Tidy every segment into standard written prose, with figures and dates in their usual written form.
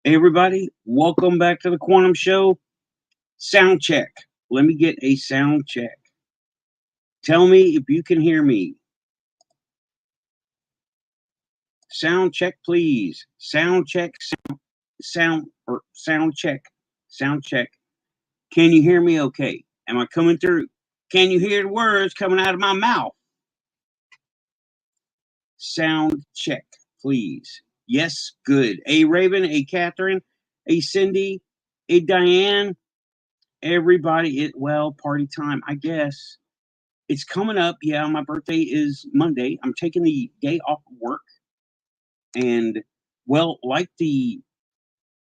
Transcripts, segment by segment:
Hey everybody, welcome back to the Quantum Show. Sound check. Let me get a sound check. Tell me if you can hear me. Sound check, please. Sound check, sound check, sound check. Can you hear me okay? Am I coming through? Can you hear the words coming out of my mouth? Sound check, please. Yes, good. A Raven, a Catherine, a Cindy, a Diane. Everybody, well, party time, I guess. It's coming up. Yeah, my birthday is Monday. I'm taking the day off of work. And, well, like the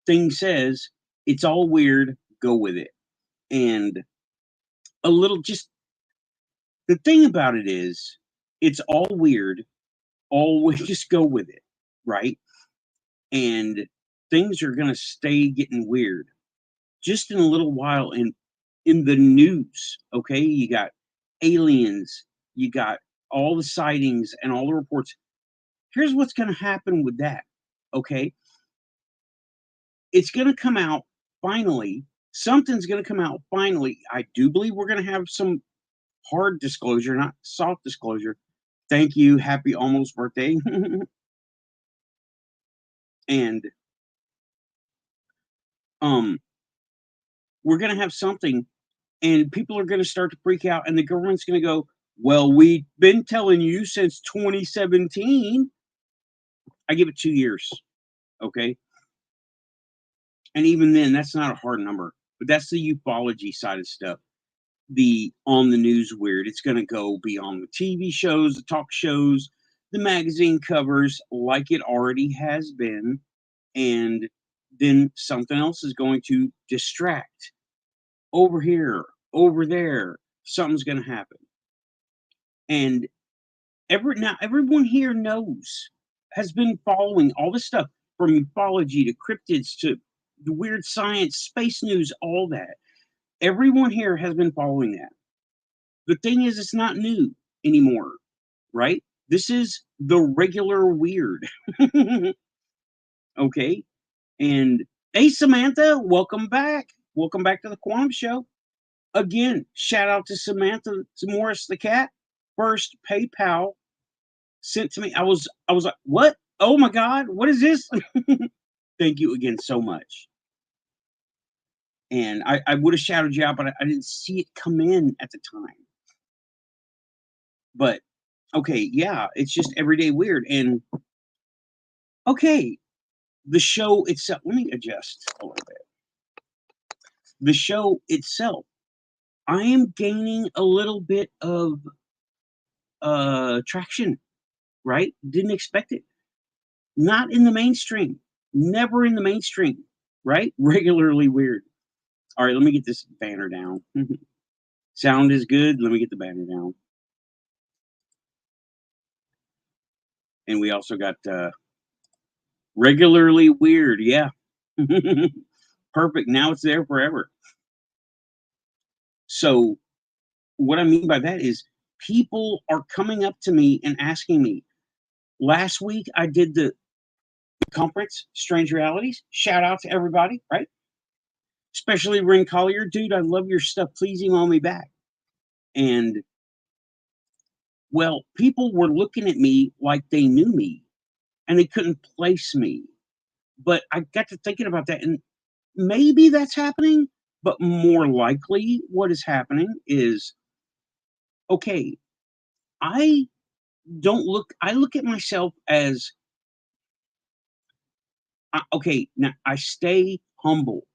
thing says, it's all weird. Go with it. And a little just the thing about it is, it's all weird. Always just go with it. Right. And things are going to stay getting weird just in a little while. And in the news, okay, you got aliens, you got all the sightings and all the reports. Here's what's going to happen with that. Okay. It's going to come out finally. Something's going to come out finally. I do believe we're going to have some hard disclosure, not soft disclosure. Thank you. Happy almost birthday. And um we're going to have something, and people are going to start to freak out, and the government's going to go, well, we've been telling you since 2017. I give it 2 years. Okay. And even then, that's not a hard number, but that's the ufology side of stuff. The on the news weird. It's going to go beyond the TV shows, the talk shows, the magazine covers, like it already has been. And then something else is going to distract over here, over there. Something's going to happen. And everyone here knows, has been following all this stuff from ufology to cryptids to the weird science, space news, all that. Everyone here has been following that. The thing is, it's not new anymore, right? This is the regular weird. Okay. And hey, Samantha, welcome back. Welcome back to the Quantum Show. Again, shout out to Samantha, to Morris the cat. First PayPal sent to me. I was like, what? Oh my God, what is this? Thank you again so much. And I would have shouted you out, but I didn't see it come in at the time. But okay, yeah, it's just everyday weird. And okay, the show itself, let me adjust a little bit. The show itself, I am gaining a little bit of traction, right? Didn't expect it. Not in the mainstream. Never in the mainstream, right? Regularly weird. All right, let me get this banner down. Sound is good. Let me get the banner down. And we also got regularly weird. Yeah. Perfect. Now it's there forever. So, what I mean by that is people are coming up to me and asking me. Last week, I did the conference, Strange Realities. Shout out to everybody, right? Especially Ren Collier. Dude, I love your stuff. Please email me back. And, well, people were looking at me like they knew me and they couldn't place me. But I got to thinking about that, and maybe that's happening, but more likely what is happening is, okay, I I look at myself as, okay, now I stay humble,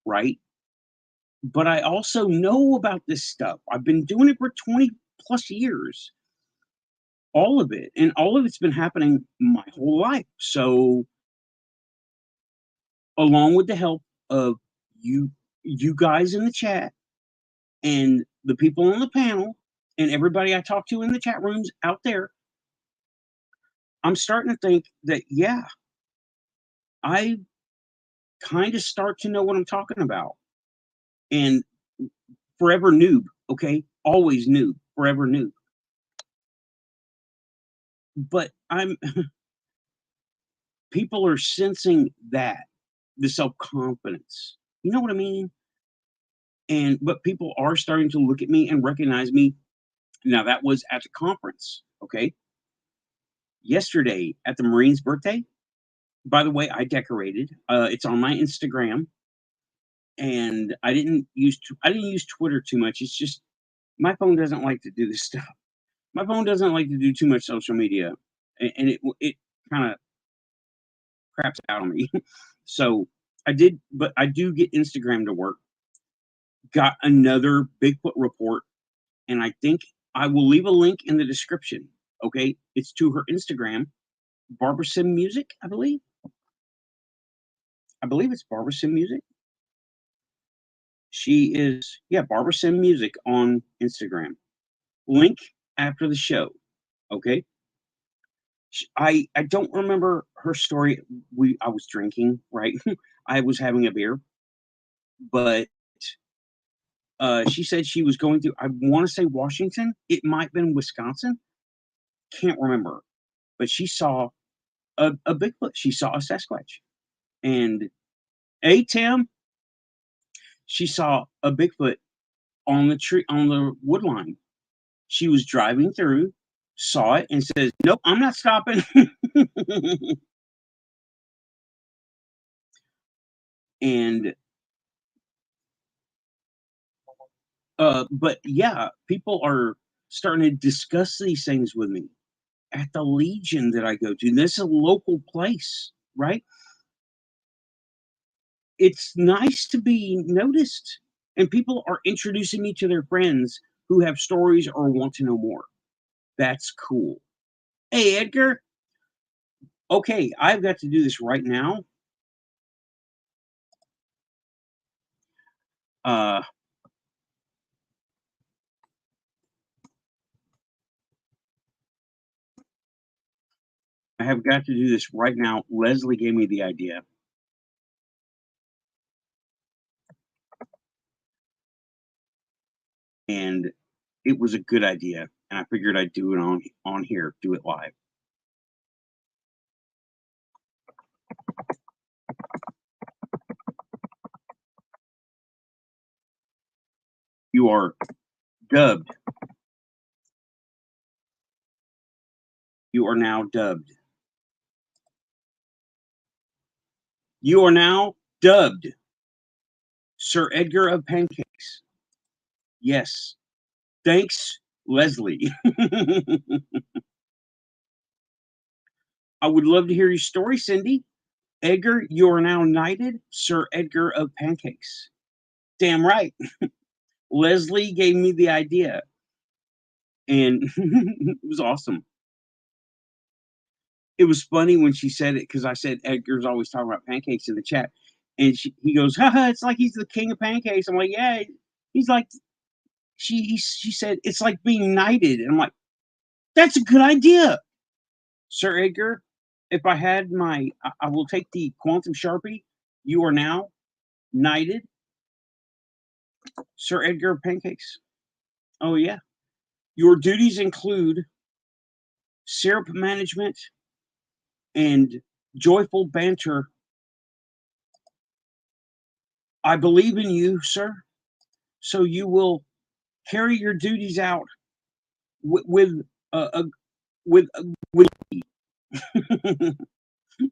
right? But I also know about this stuff. I've been doing it for 20 plus years, all of it, and all of it's been happening my whole life. So, along with the help of you guys in the chat and the people on the panel and everybody I talk to in the chat rooms out there, I'm starting to think that, yeah, I kind of start to know what I'm talking about. And forever noob, okay? Always noob, forever noob. But people are sensing that the self-confidence. You know what I mean? But people are starting to look at me and recognize me. Now that was at the conference, okay? Yesterday at the Marine's birthday, by the way, I decorated. It's on my Instagram, and I didn't use Twitter too much. It's just my phone doesn't like to do this stuff. My phone doesn't like to do too much social media, and it kind of craps out on me. So but I do get Instagram to work. Got another Bigfoot report, and I think I will leave a link in the description. Okay, it's to her Instagram, Barbara Sim Music, I believe. I believe it's Barbara Sim Music. She is, yeah, Barbara Sim Music on Instagram. Link after the show. Okay. I don't remember her story. I was drinking, right? I was having a beer, but she said she was going to, I want to say Washington. It might have been Wisconsin. Can't remember. But she saw a Bigfoot. She saw a Sasquatch. And Tim, she saw a Bigfoot on the tree, on the wood line. She was driving through, saw it, and says, "Nope, I'm not stopping." And but yeah, people are starting to discuss these things with me at the Legion that I go to. This is a local place, right? It's nice to be noticed, and people are introducing me to their friends who have stories or want to know more. That's cool. Hey, Edgar. Okay, I've got to do this right now. Uh, I have got to do this right now. Leslie gave me the idea, and it was a good idea. And I figured I'd do it on here, do it live. You are dubbed. You are now dubbed. You are now dubbed Sir Edgar of Pancakes. Yes. Thanks, Leslie. I would love to hear your story, Cindy. Edgar, you are now knighted Sir Edgar of Pancakes. Damn right. Leslie gave me the idea, and it was awesome. It was funny when she said it because I said Edgar's always talking about pancakes in the chat, and he goes, "Haha, it's like he's the king of pancakes." I'm like, "Yeah." He's like, she said it's like being knighted, and I'm like, "That's a good idea, Sir Edgar." If I had I will take the quantum sharpie. You are now knighted Sir Edgar of Pancakes. Oh yeah. Your duties include syrup management and joyful banter. I believe in you, sir. So you will carry your duties out with uh, with with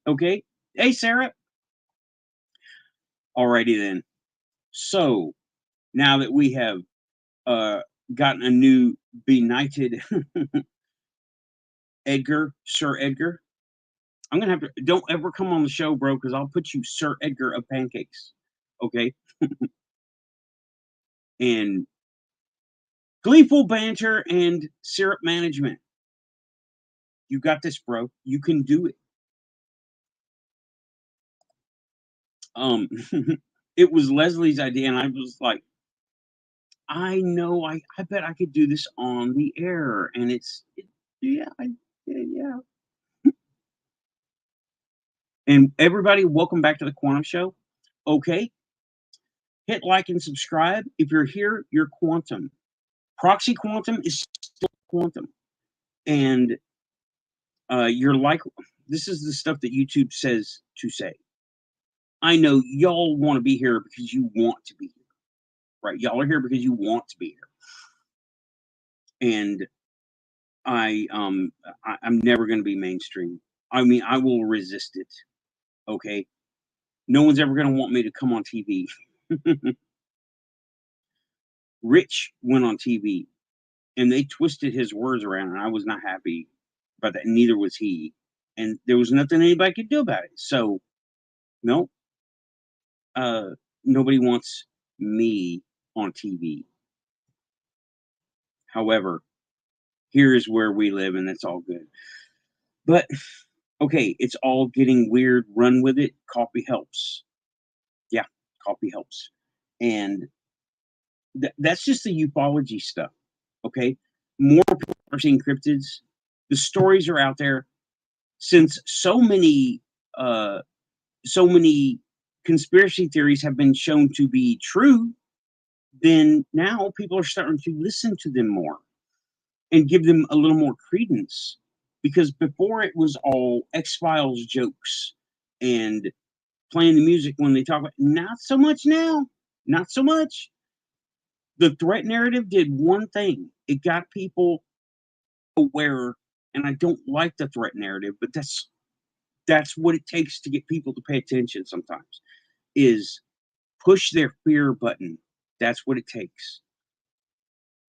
okay. Hey, Sarah. Alrighty then. So now that we have uh, gotten a new benighted Edgar, Sir Edgar, I'm gonna have to. Don't ever come on the show, bro, because I'll put you Sir Edgar of Pancakes. Okay. And gleeful banter and syrup management. You got this, bro. You can do it. Um, it was Leslie's idea, and I was like, I know, I bet I could do this on the air, and yeah, yeah. And everybody, welcome back to the Quantum Show. Okay, hit like and subscribe. If you're here, you're quantum. Proxy quantum is still quantum, and you're like, this is the stuff that YouTube says to say. I know y'all want to be here because you want to be here, right? Y'all are here because you want to be here. And I'm never going to be mainstream. I mean, I will resist it. Okay. No one's ever going to want me to come on TV. Rich went on TV and they twisted his words around, and I was not happy about that. Neither was he. And there was nothing anybody could do about it. So, no, nobody wants me on TV. However, here is where we live, and that's all good. But, okay, it's all getting weird. Run with it. Coffee helps. Yeah, coffee helps. And that's just the ufology stuff. Okay, more people are seeing cryptids. The stories are out there. Since uh, so many conspiracy theories have been shown to be true, then now people are starting to listen to them more and give them a little more credence. Because before it was all X-Files jokes and playing the music when they talk about, not so much now. Not so much. The threat narrative did one thing. It got people aware, and I don't like the threat narrative, but that's what it takes to get people to pay attention sometimes, is push their fear button. That's what it takes.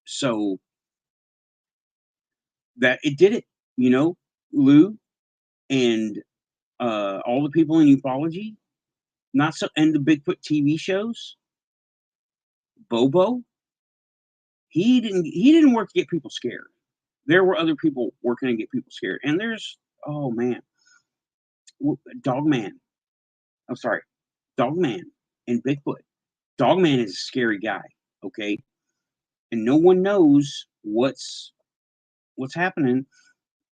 So that it did it, Lou and all the people in ufology, not so, and the Bigfoot TV shows, Bobo, he didn't work to get people scared. There were other people working to get people scared. And there's, oh man, Dogman. I'm sorry, Dogman and Bigfoot. Dogman is a scary guy, okay? And no one knows what's happening.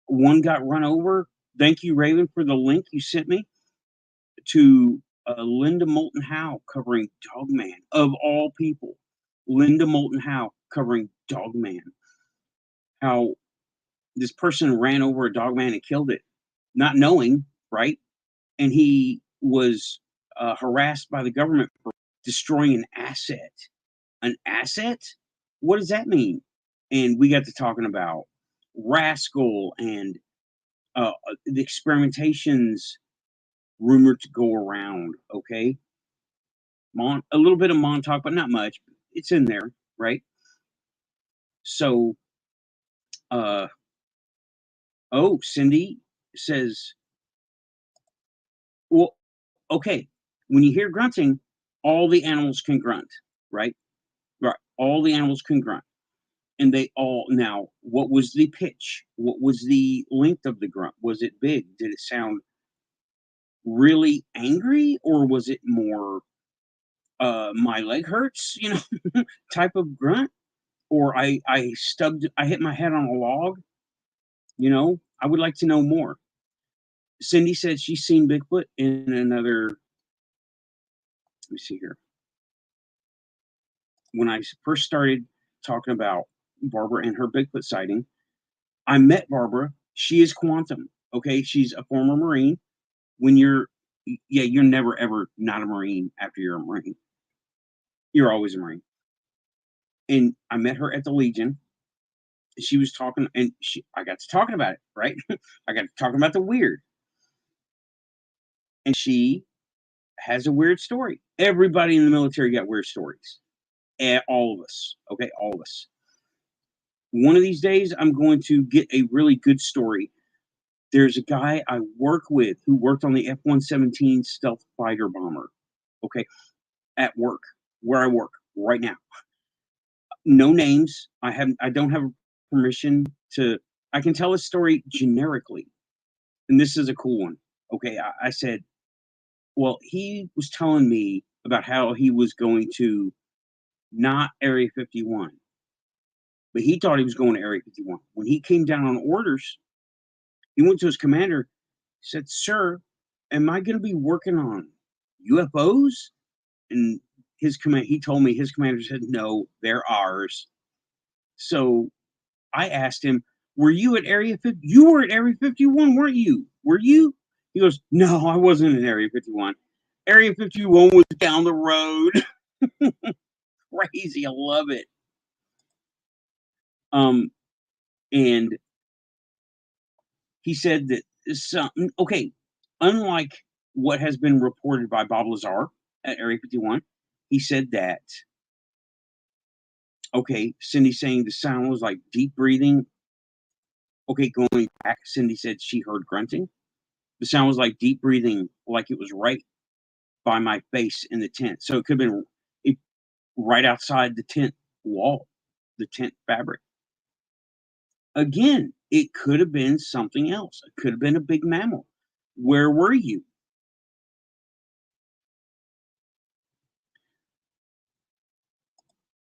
One got run over. Thank you, Raven, for the link you sent me to Linda Moulton Howe covering Dogman, of all people. Linda Moulton Howe covering Dogman. How this person ran over a dogman and killed it, not knowing, right? And he was harassed by the government for destroying an asset. An asset? What does that mean? And we got to talking about Rascal and the experimentations rumored to go around. Okay, a little bit of Montauk, but not much. It's in there, right? So, Cindy says, well, okay, when you hear grunting, all the animals can grunt, right? Right. All the animals can grunt. And they all, now, what was the pitch? What was the length of the grunt? Was it big? Did it sound really angry? Or was it more, my leg hurts, type of grunt? Or I hit my head on a log? I would like to know more. Cindy said she's seen Bigfoot in another, let me see here. When I first started talking about Barbara and her Bigfoot sighting, I met Barbara. She is quantum. Okay. She's a former Marine. You're never ever not a Marine after you're a Marine. You're always a Marine. And I met her at the Legion. She was talking, and I got to talking about it, right? I got to talking about the weird. And she has a weird story. Everybody in the military got weird stories. All of us. Okay. All of us. One of these days, I'm going to get a really good story. There's a guy I work with who worked on the F-117 stealth fighter bomber, okay, at work, where I work right now. No names. I don't have permission to. I can tell a story generically, and this is a cool one. Okay, I said, well, he was telling me about how he was going to not Area 51, but he thought he was going to Area 51. When he came down on orders, he went to his commander, said, "Sir, am I going to be working on UFOs?" And he told me his commander said, "No, they're ours." So I asked him, "Were you at Area 50? You were at Area 51, weren't you? Were you?" He goes, "No, I wasn't in Area 51." Area 51 was down the road. Crazy. I love it. And he said that okay, unlike what has been reported by Bob Lazar at Area 51, he said that, okay, Cindy saying the sound was like deep breathing. Okay, going back, Cindy said she heard grunting. The sound was like deep breathing, like it was right by my face in the tent. So it could have been right outside the tent wall, the tent fabric. Again, it could have been something else. It could have been a big mammal. Where were you?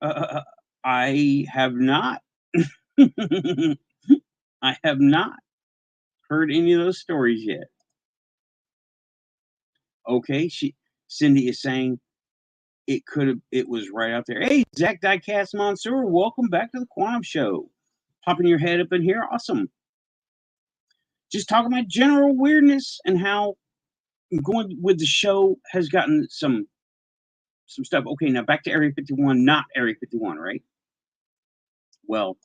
I have not. I have not heard any of those stories yet. Okay, Cindy is saying it was right out there. Hey, Zach Diecast Monsoor, welcome back to the Quantum Show. Popping your head up in here, awesome. Just talking about general weirdness and how going with the show has gotten some stuff. Okay, now back to Area 51, not Area 51, right? Well,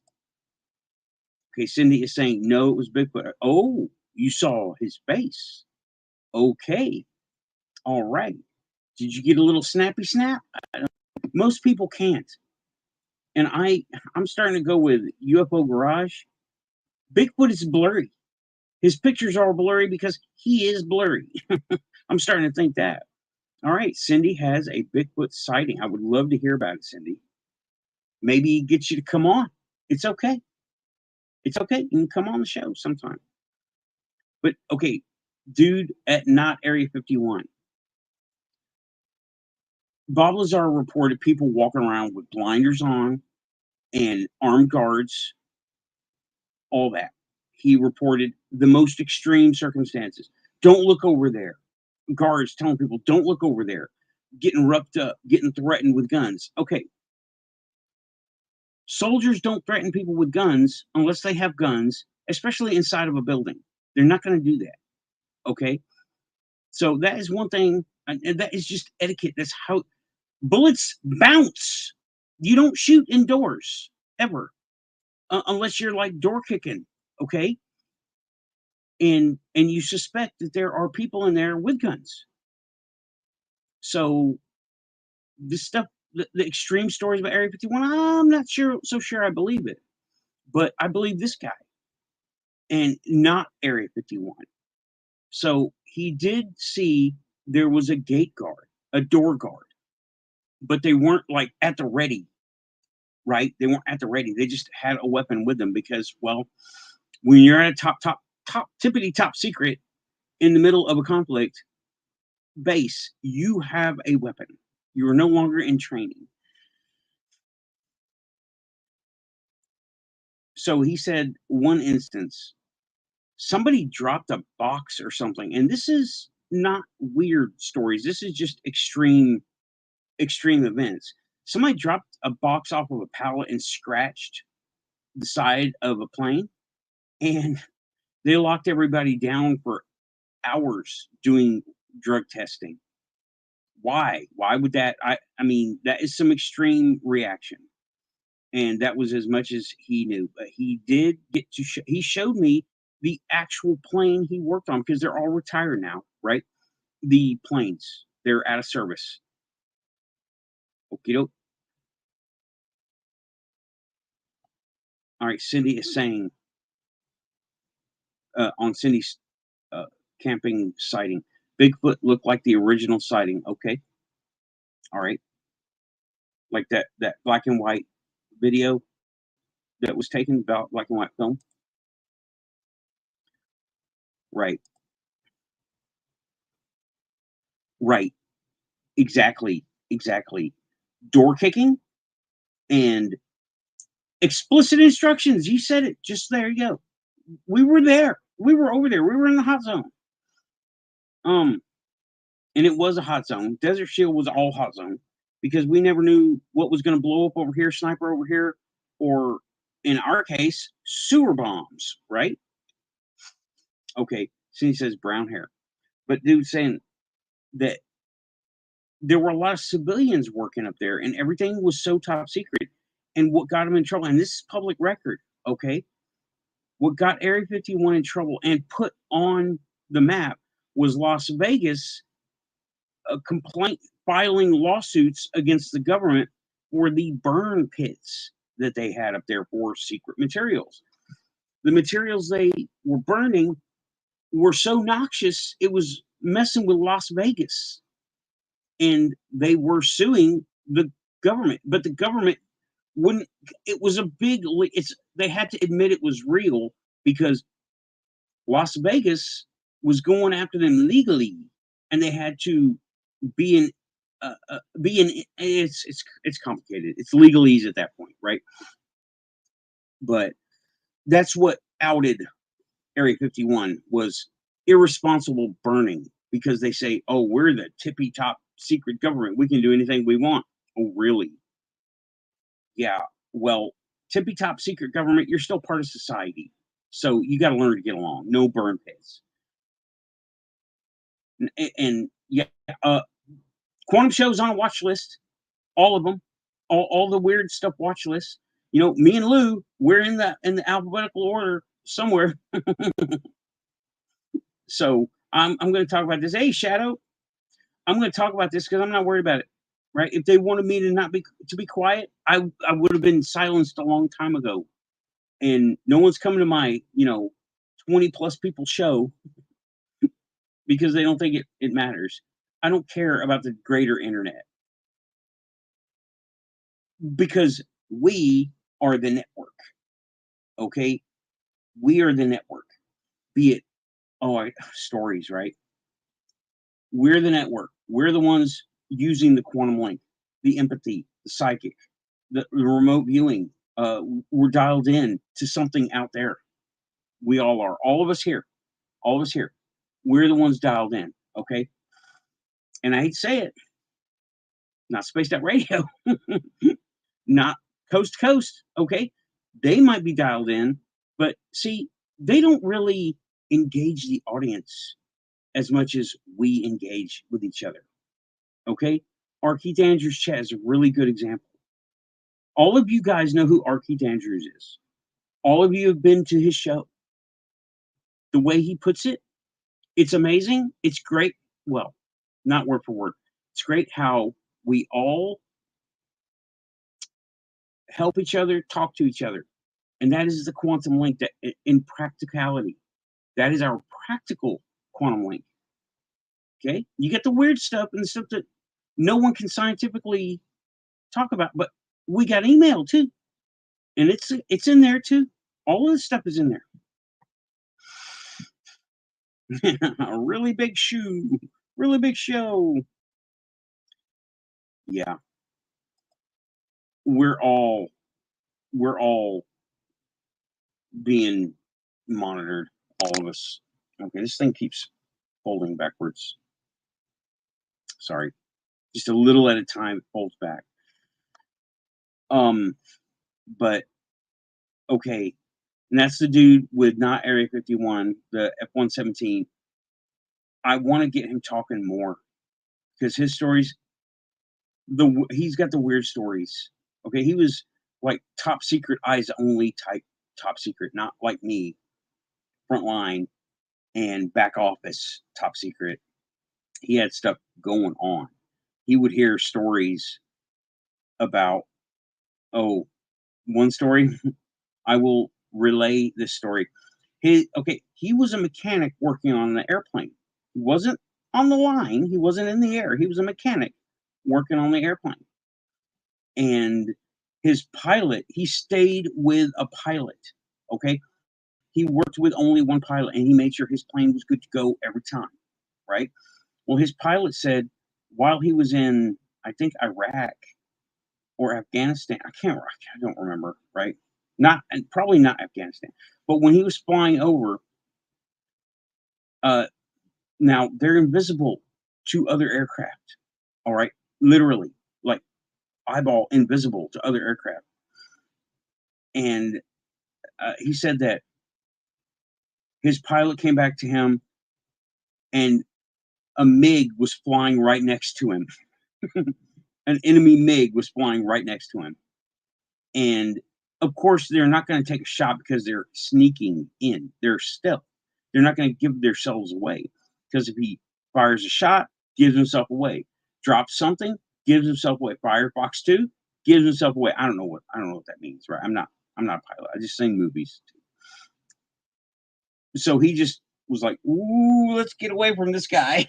okay, Cindy is saying no, it was Bigfoot. Oh, you saw his face. Okay, all right. Did you get a little snappy snap? Most people can't. And I'm starting to go with UFO Garage. Bigfoot is blurry. His pictures are blurry because he is blurry. I'm starting to think that. All right, Cindy has a Bigfoot sighting. I would love to hear about it, Cindy. Maybe get you to come on. It's okay. It's okay. You can come on the show sometime. But okay, dude at not Area 51. Bob Lazar reported people walking around with blinders on and armed guards, all that. He reported the most extreme circumstances. Don't look over there. Guards telling people, don't look over there. Getting roughed up, getting threatened with guns. Okay. Soldiers don't threaten people with guns unless they have guns, especially inside of a building. They're not going to do that. Okay. So that is one thing, and that is just etiquette. That's how bullets bounce. You don't shoot indoors ever, unless you're like door kicking. Okay. And you suspect that there are people in there with guns. So this stuff, the extreme stories about Area 51, I'm not so sure I believe it, but I believe this guy and not Area 51. So he did see there was a gate guard, a door guard, but they weren't like at the ready, right? They weren't at the ready. They just had a weapon with them because, well, when you're at a tippity top secret in the middle of a conflict base, you have a weapon. You are no longer in training. So he said one instance, somebody dropped a box or something, and this is not weird stories. This is just extreme events. Somebody dropped a box off of a pallet and scratched the side of a plane, and they locked everybody down for hours doing drug testing. Why? Why would that? I mean, that is some extreme reaction. And that was as much as he knew. But he did get to he showed me the actual plane he worked on because they're all retired now, right? The planes, they're out of service. Okie doke. All right, Cindy is saying on Cindy's camping sighting, Bigfoot looked like the original sighting. Okay, all right, like that black and white video that was taken about black and white film. Right, right, exactly. Door kicking and explicit instructions. You said it. Just there you go. We were there. We were over there. We were in the hot zone. And it was a hot zone. Desert Shield was all hot zone because we never knew what was going to blow up over here, sniper over here, or in our case, sewer bombs, right? Okay. So he says brown hair. But dude saying that there were a lot of civilians working up there, and everything was so top secret. And what got them in trouble, and this is public record, okay? What got Area 51 in trouble and put on the map was Las Vegas complaint filing lawsuits against the government for the burn pits that they had up there for secret materials. The materials they were burning were so noxious, it was messing with Las Vegas. And they were suing the government, but the government wouldn't. It was a big, they had to admit it was real because Las Vegas was going after them legally, and they had to be in it's complicated. It's legalese at that point, right? But that's what outed Area 51 was irresponsible burning, because they say, oh, we're the tippy top secret government, we can do anything we want. Oh, really? Yeah. Well, tippy top secret government, you're still part of society, so you got to learn to get along. No burn pits. And yeah, Quantum Show's on a watch list. All of them, all the weird stuff watch lists. You know, me and Lou, we're in the alphabetical order somewhere. So I'm going to talk about this. Hey, Shadow, I'm going to talk about this because I'm not worried about it. Right? If they wanted me to be quiet, I would have been silenced a long time ago. And no one's coming to my 20 plus people show because they don't think it matters. I don't care about the greater internet, because we are the network. Okay, we are the network. Be it stories, right? We're the network. We're the ones using the quantum link, the empathy, the psychic, the remote viewing. We're dialed in to something out there. We all are. All of us here. All of us here. We're the ones dialed in. Okay. And I hate to say it, not Spaced Out Radio, not Coast to Coast. Okay. They might be dialed in, but see, they don't really engage the audience as much as we engage with each other. Okay? Keith Andrews chat is a really good example. All of you guys know who Keith Andrews is. All of you have been to his show. The way he puts it, it's amazing. It's great. Well, not word for word. It's great how we all help each other, talk to each other. And that is the quantum link, that in practicality. That is our practical quantum link. Okay? You get the weird stuff and the stuff that no one can scientifically talk about, but we got email too. And it's in there too. All of this stuff is in there. A really big shoe. Really big show. Yeah. We're all being monitored, all of us. Okay, this thing keeps folding backwards. Sorry. Just a little at a time, it folds back. But okay. And that's the dude with not Area 51, the F-117. I want to get him talking more, because his stories, he's got the weird stories. Okay, he was like top secret, eyes only type top secret, not like me, front line and back office top secret. He had stuff going on. He would hear stories about, one story. I will relay this story. He was a mechanic working on the airplane. He wasn't on the line. He wasn't in the air. He was a mechanic working on the airplane. And his pilot, he stayed with a pilot. Okay. He worked with only one pilot, and he made sure his plane was good to go every time. Right. Well, his pilot said while he was in, I think, Iraq or Afghanistan, I don't remember. Right. Probably not Afghanistan. But when he was flying over, now they're invisible to other aircraft. All right. Literally, like eyeball invisible to other aircraft. And he said that his pilot came back to him and a MiG was flying right next to him. An enemy MiG was flying right next to him. And of course, they're not going to take a shot because they're sneaking in. They're stealth. They're not going to give themselves away, because if he fires a shot, gives himself away. Drops something, gives himself away. Firefox 2 gives himself away. I don't know what that means, right? I'm not a pilot. I just sing movies. So he just was like, "Ooh, let's get away from this guy."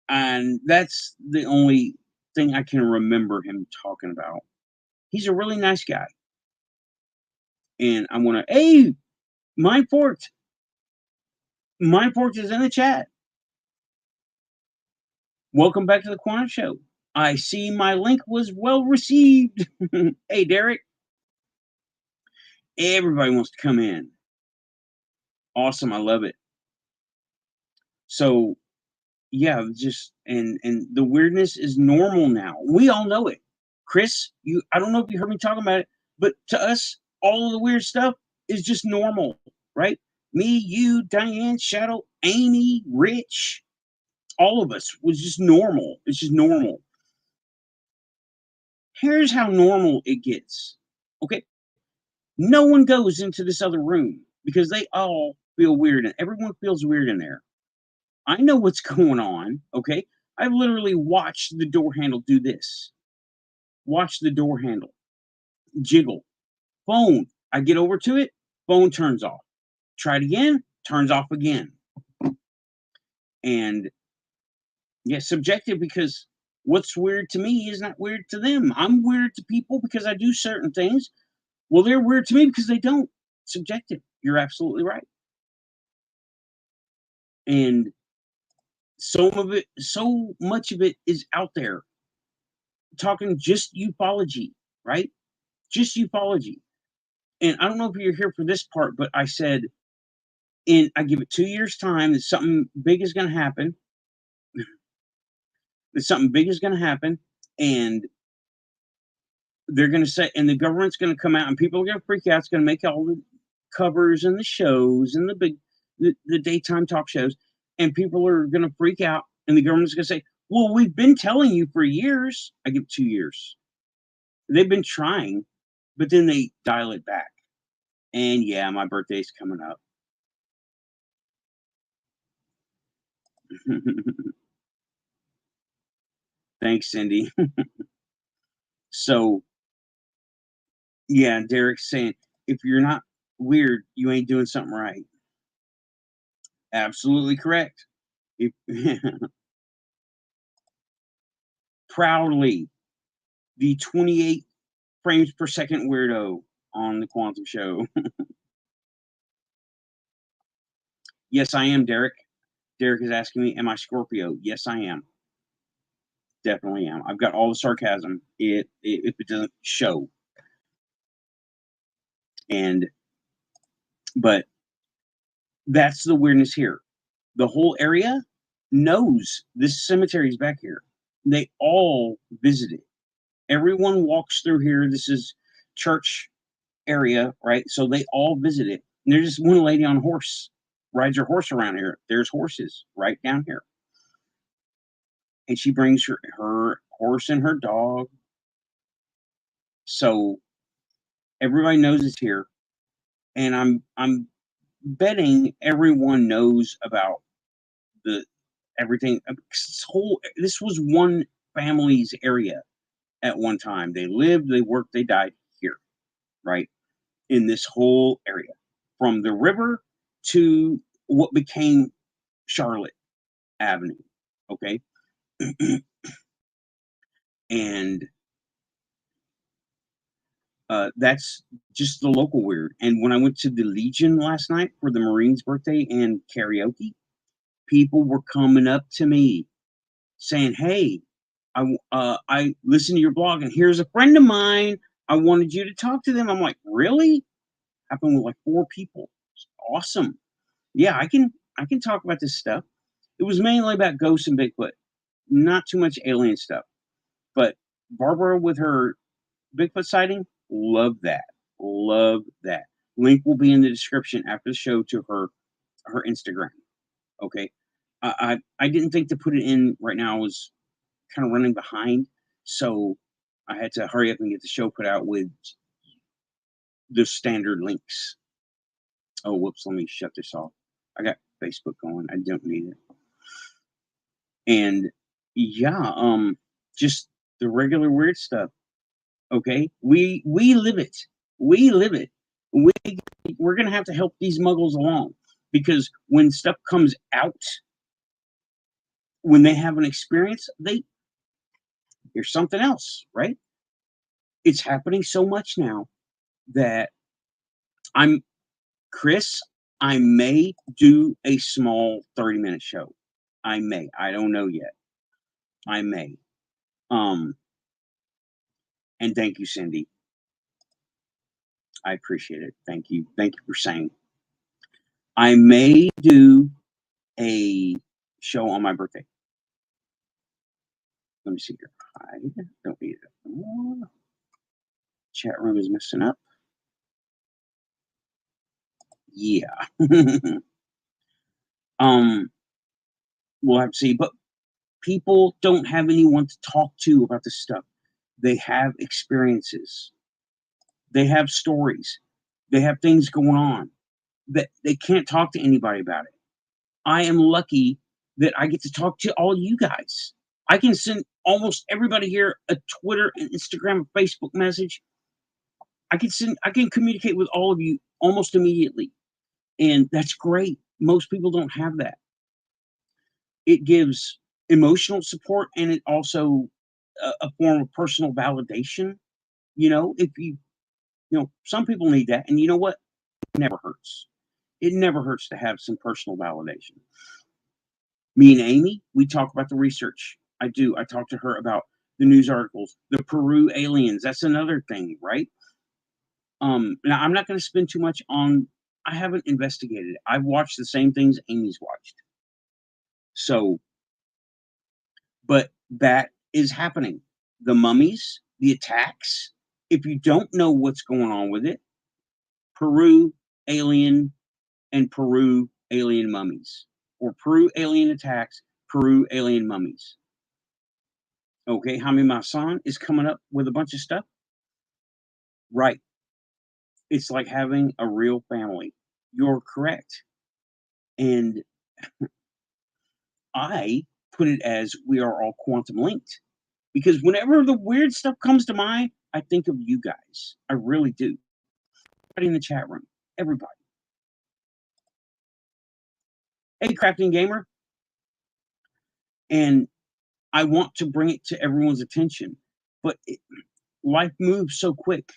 And that's the only thing I can remember him talking about. He's a really nice guy. And I'm gonna, hey, Mind Forked. Mind Forked is in the chat. Welcome back to the Quantum Show. I see my link was well received. Hey, Derek. Everybody wants to come in. Awesome. I love it. So yeah, just and the weirdness is normal now. We all know it. Chris, I don't know if you heard me talking about it, but to us, all of the weird stuff is just normal, right? Me, you, Diane, Shadow, Amy, Rich, all of us was just normal. It's just normal. Here's how normal it gets. Okay. No one goes into this other room because they all feel weird and everyone feels weird in there. I know what's going on. Okay. I've literally watched the door handle do this. Watch the door handle jiggle. Phone. I get over to it. Phone turns off. Try it again. Turns off again. And yeah, subjective, because what's weird to me is not weird to them. I'm weird to people because I do certain things. Well, they're weird to me because they don't. Subjective. You're absolutely right. And so much of it is out there talking just ufology, right? Just ufology. And I don't know if you're here for this part, but I said, I give it 2 years' time that something big is going to happen. That something big is going to happen, and they're going to say, and the government's going to come out, and people are going to freak out. It's going to make all the covers and the shows and the daytime talk shows, and people are going to freak out, and the government's going to say, "Well, we've been telling you for years." I give 2 years. They've been trying, but then they dial it back. And yeah, my birthday's coming up. Thanks, Cindy. So yeah, Derek's saying, if you're not weird, you ain't doing something right. Absolutely correct. If, proudly, the 28 frames per second weirdo on the Quantum Show. Yes, I am, Derek. Derek is asking me, am I Scorpio? Yes, I am. Definitely am. I've got all the sarcasm if it doesn't show. But that's the weirdness here. The whole area knows this cemetery is back here. They all visit it. Everyone walks through here. This is church area, right? So they all visit it. And there's just one lady on a horse, rides her horse around here. There's horses right down here. And she brings her horse and her dog. So everybody knows it's here. And I'm betting everyone knows about the everything. This was one family's area at one time. They lived, they worked, they died here, right? In this whole area, from the river to what became Charlotte Avenue. Okay. And that's just the local weird. And when I went to the Legion last night for the Marine's birthday and karaoke, people were coming up to me saying, "Hey, I listened to your blog, and here's a friend of mine. I wanted you to talk to them." I'm like, "Really?" Happened with like 4 people. It's awesome. Yeah, I can talk about this stuff. It was mainly about ghosts and Bigfoot, not too much alien stuff. But Barbara with her Bigfoot sighting, love that. Love that. Link will be in the description after the show to her Instagram. Okay. I didn't think to put it in right now. I was kind of running behind, so I had to hurry up and get the show put out with the standard links. Oh, whoops! Let me shut this off. I got Facebook going. I don't need it. And yeah, just the regular weird stuff. Okay, we live it. We live it. We we're gonna have to help these muggles along because when stuff comes out, when they have an experience, there's something else, right? It's happening so much now that I'm Chris. I may do a small 30-minute show. I may. I don't know yet. I may. Um, and thank you, Cindy. I appreciate it. Thank you. Thank you for saying. I may do a show on my birthday. Let me see here. I don't need it. Oh, chat room is messing up. Yeah. We'll have to see. But people don't have anyone to talk to about this stuff. They have experiences. They have stories. They have things going on that they can't talk to anybody about it. I am lucky that I get to talk to all you guys. I can send almost everybody here a Twitter and Instagram and Facebook message. I can communicate with all of you almost immediately. And that's great. Most people don't have that. It gives emotional support and it also a form of personal validation. If some people need that. And you know what? It never hurts. It never hurts to have some personal validation. Me and Amy, we talk about the research. I do. I talk to her about the news articles, the Peru aliens. That's another thing, right? Now I'm not going to spend too much on. I haven't investigated it. I've watched the same things Amy's watched. So, but that is happening. The mummies, the attacks. If you don't know what's going on with it, Peru alien and Peru alien mummies, or Peru alien attacks, Peru alien mummies. Okay, Jaime Maussan is coming up with a bunch of stuff. Right. It's like having a real family. You're correct. And I put it as we are all quantum linked. Because whenever the weird stuff comes to mind, I think of you guys. I really do. Everybody in the chat room. Everybody. Hey, Crafting Gamer. And I want to bring it to everyone's attention. But life moves so quick,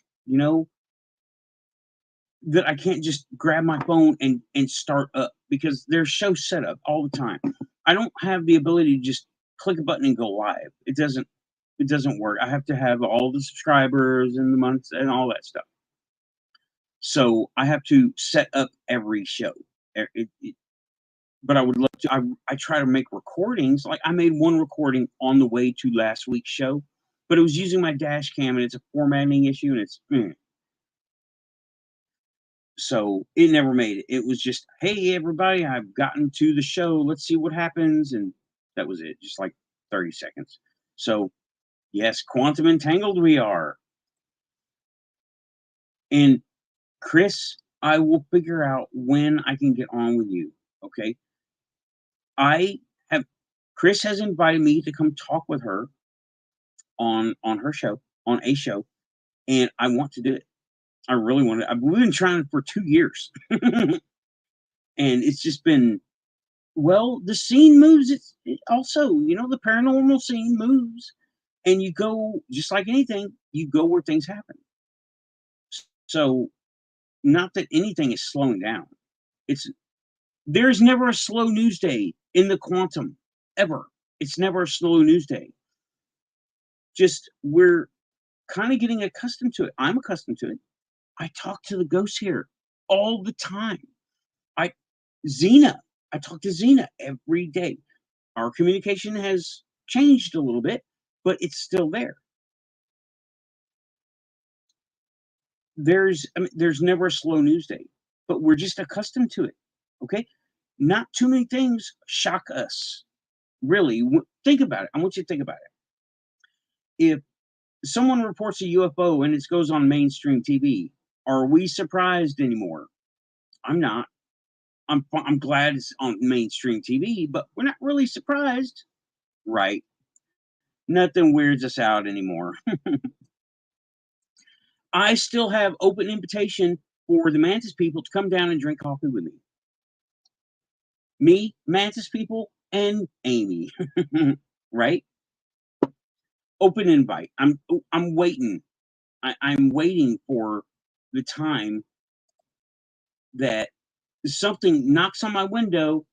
that I can't just grab my phone and start up because there's show set up all the time. I don't have the ability to just click a button and go live. It doesn't work. I have to have all the subscribers and the months and all that stuff. So I have to set up every show. But I would love to. I try to make recordings. Like I made one recording on the way to last week's show, but it was using my dash cam and it's a formatting issue and it's. So it never made it. It was just, hey, everybody, I've gotten to the show. Let's see what happens. And that was it, just like 30 seconds. So, yes, quantum entangled we are. And Chris, I will figure out when I can get on with you. Okay. Chris has invited me to come talk with her on her show, on a show. And I want to do it. I really want to. We've been trying for 2 years. And it's just been. Well, the scene moves. It also, the paranormal scene moves, and you go just like anything. You go where things happen. So, not that anything is slowing down. There's never a slow news day in the quantum ever. It's never a slow news day. Just we're kind of getting accustomed to it. I'm accustomed to it. I talk to the ghosts here all the time. Xena. I talk to Xena every day. Our communication has changed a little bit, but it's still there. There's never a slow news day, but we're just accustomed to it. Okay. Not too many things shock us. Really, think about it. I want you to think about it. If someone reports a UFO and it goes on mainstream TV, are we surprised anymore? I'm not. I'm glad it's on mainstream TV, but we're not really surprised, right? Nothing weirds us out anymore. I still have open invitation for the Mantis people to come down and drink coffee with me. Me, Mantis people, and Amy. Right? Open invite. I'm waiting. I'm waiting for the time that something knocks on my window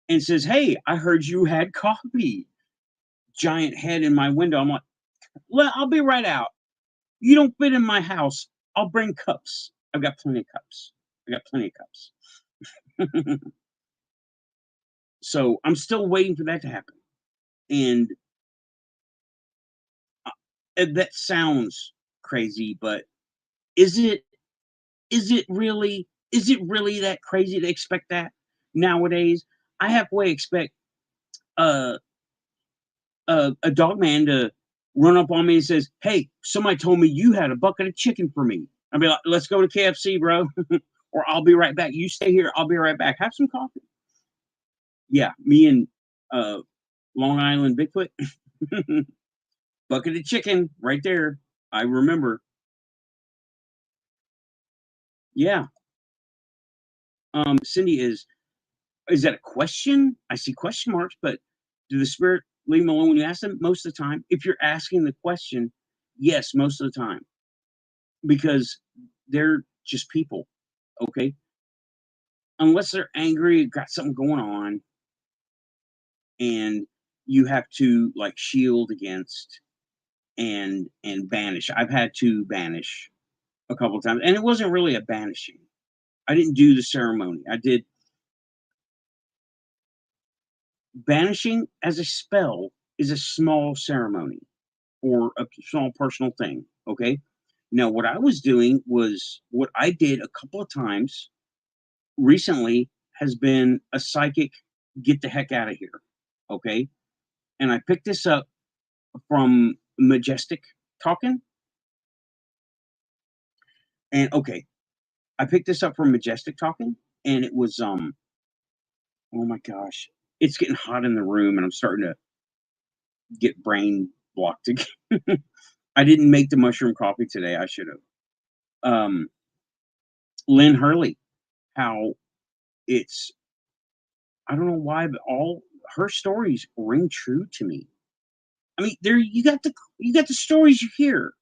and says, "Hey, I heard you had coffee." Giant head in my window. I'm like, "Well, I'll be right out. You don't fit in my house. I'll bring cups. I've got plenty of cups. I got plenty of cups." So I'm still waiting for that to happen. And that sounds crazy, but is it is it really that crazy to expect that nowadays? I halfway expect uh, a dog man to run up on me and says, "Hey, somebody told me you had a bucket of chicken for me." I'll be like, "Let's go to KFC, bro," or "I'll be right back. You stay here. I'll be right back. Have some coffee." Yeah, me and uh, Long Island Bigfoot, bucket of chicken right there. I remember. Yeah. Cindy, is that a question? I see question marks, but do the spirit leave them alone when you ask them? Most of the time. If you're asking the question, yes, most of the time. Because they're just people. Okay. Unless they're angry, got something going on, and you have to like shield against and banish. I've had to banish a couple of times, and it wasn't really a banishing. I didn't do the ceremony. I did banishing as a spell is a small ceremony or a small personal thing. Okay. Now, what I was doing was what I did a couple of times recently has been a psychic get the heck out of here. Okay. And I picked this up from Majestic Talking. And okay, I picked this up from Majestic Talking, and it was oh my gosh, it's getting hot in the room, and I'm starting to get brain blocked again. I didn't make the mushroom coffee today. I should have. Lynn Hurley, how it's I don't know why, but all her stories ring true to me. I mean, there you got the stories you hear,